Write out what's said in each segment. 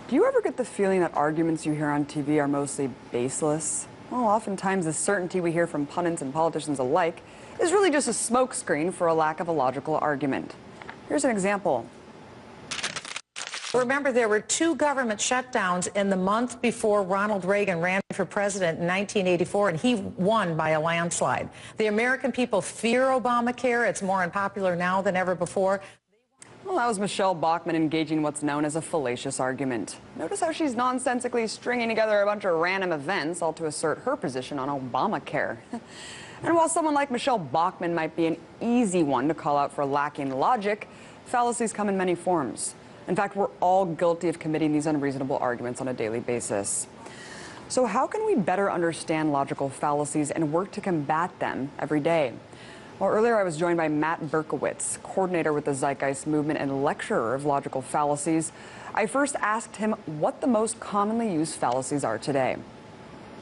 Do you ever get the feeling that arguments you hear on TV are mostly baseless? Well, oftentimes the certainty we hear from pundits and politicians alike is really just a smokescreen for a lack of a logical argument. Here's an example. Remember, there were 2 government shutdowns in the month before Ronald Reagan ran for president in 1984, and he won by a landslide. The American people fear Obamacare. It's more unpopular now than ever before. Well, that was Michelle Bachmann engaging what's known as a fallacious argument. Notice how she's nonsensically stringing together a bunch of random events, all to assert her position on Obamacare. And while someone like Michelle Bachmann might be an easy one to call out for lacking logic, fallacies come in many forms. In fact, we're all guilty of committing these unreasonable arguments on a daily basis. So how can we better understand logical fallacies and work to combat them every day? Well, earlier I was joined by Matt Berkowitz, coordinator with the Zeitgeist Movement and lecturer of logical fallacies. I first asked him what the most commonly used fallacies are today.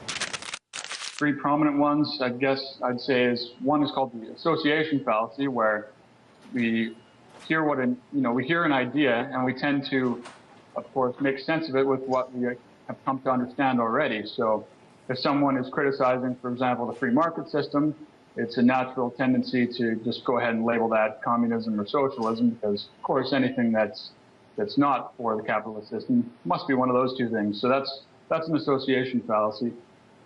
3 prominent ones, I guess I'd say, is one is called the association fallacy, where we hear we hear an idea and we tend to, of course, make sense of it with what we have come to understand already. So if someone is criticizing, for example, the free market system, it's a natural tendency to just go ahead and label that communism or socialism, because, of course, anything that's not for the capitalist system must be one of those 2 things. So that's an association fallacy.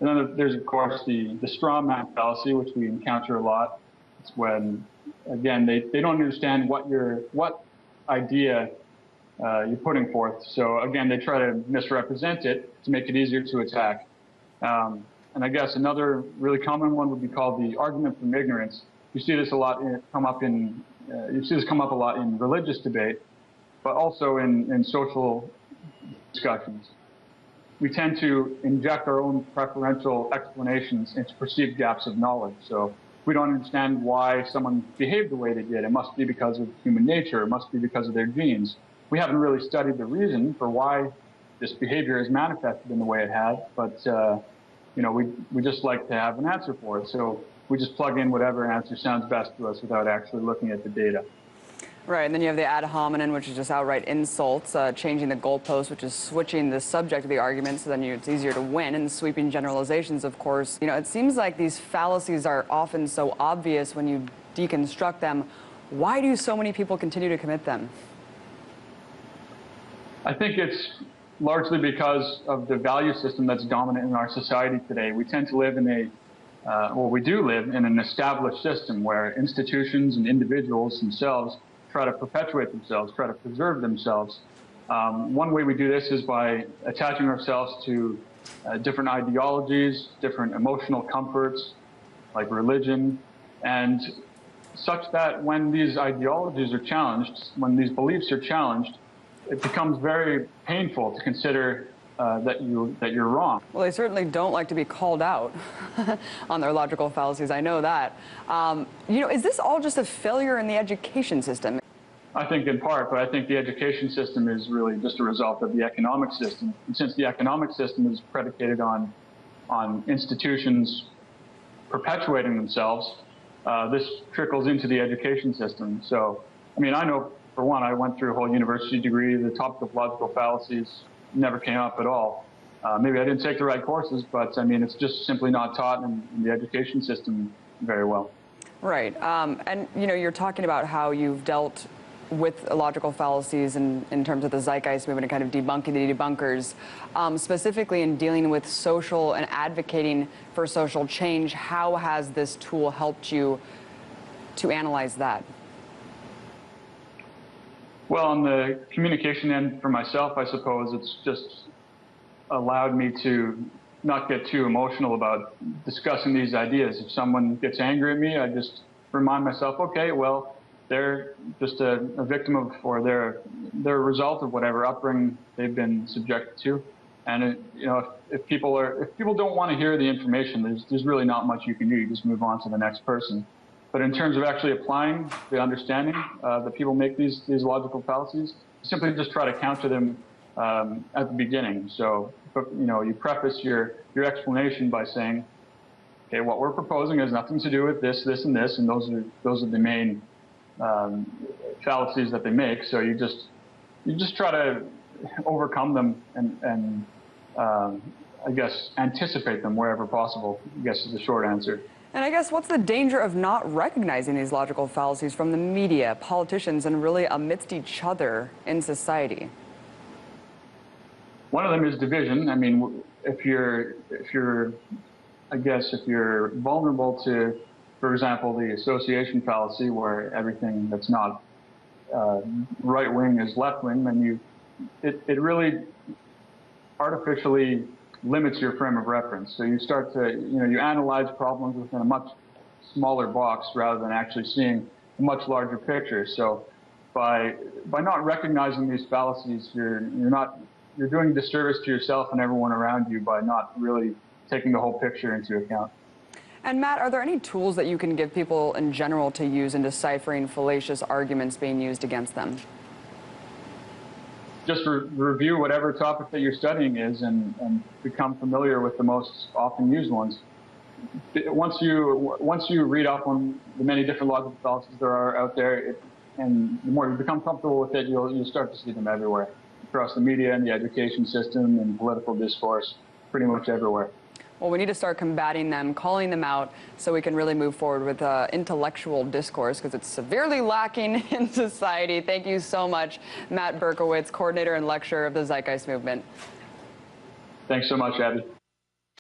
And then there's, of course, the straw man fallacy, which we encounter a lot. It's when, again, they don't understand what idea you're putting forth. So, again, they try to misrepresent it to make it easier to attack. And I guess another really common one would be called the argument from ignorance. You see this a lot come up a lot in religious debate, but also in social discussions. We tend to inject our own preferential explanations into perceived gaps of knowledge. So if we don't understand why someone behaved the way they did, it must be because of human nature, it must be because of their genes. We haven't really studied the reason for why this behavior is manifested in the way it has, but we just like to have an answer for it. So we just plug in whatever answer sounds best to us without actually looking at the data. Right, and then you have the ad hominem, which is just outright insults, changing the goalpost, which is switching the subject of the argument so then it's easier to win, and sweeping generalizations, of course. It seems like these fallacies are often so obvious when you deconstruct them. Why do so many people continue to commit them? I think it's largely because of the value system that's dominant in our society today. We tend to live in we do live in an established system where institutions and individuals themselves try to perpetuate themselves, try to preserve themselves. One way we do this is by attaching ourselves to different ideologies, different emotional comforts, like religion, and such that when these ideologies are challenged, when these beliefs are challenged, it becomes very painful to consider that you're wrong. Well, they certainly don't like to be called out on their logical fallacies. I know that. Is this all just a failure in the education system? I think in part, but I think the education system is really just a result of the economic system. And since the economic system is predicated on institutions perpetuating themselves, this trickles into the education system. So, I know, for one, I went through a whole university degree. The topic of logical fallacies never came up at all. Maybe I didn't take the right courses, but it's just simply not taught in the education system very well. Right. And you're talking about how you've dealt with logical fallacies in terms of the Zeitgeist Movement and kind of debunking the debunkers, specifically in dealing with social and advocating for social change. How has this tool helped you to analyze that? Well, on the communication end for myself, I suppose it's just allowed me to not get too emotional about discussing these ideas. If someone gets angry at me, I just remind myself, okay, well, they're just a victim of, or they're a result of whatever upbringing they've been subjected to. And if people don't want to hear the information, there's really not much you can do. You just move on to the next person. But in terms of actually applying the understanding that people make these logical fallacies, simply just try to counter them at the beginning. So, you preface your explanation by saying, okay, what we're proposing has nothing to do with this, this, and this, and those are the main fallacies that they make. So you just try to overcome them and I guess, anticipate them wherever possible, I guess is the short answer. And I guess what's the danger of not recognizing these logical fallacies from the media, politicians, and really amidst each other in society? One of them is division. I mean, if you're vulnerable to, for example, the association fallacy, where everything that's not right wing is left wing, then it really artificially limits your frame of reference. So you start to, you analyze problems within a much smaller box rather than actually seeing a much larger picture. So by not recognizing these fallacies, you're doing a disservice to yourself and everyone around you by not really taking the whole picture into account. And Matt, are there any tools that you can give people in general to use in deciphering fallacious arguments being used against them? Just review whatever topic that you're studying is and become familiar with the most often used ones. Once you read up on the many different logical fallacies there are out there, and the more you become comfortable with it, you'll start to see them everywhere, across the media and the education system and political discourse, pretty much everywhere. Well, we need to start combating them, calling them out, so we can really move forward with intellectual discourse, because it's severely lacking in society. Thank you so much, Matt Berkowitz, coordinator and lecturer of the Zeitgeist Movement. Thanks so much, Abby.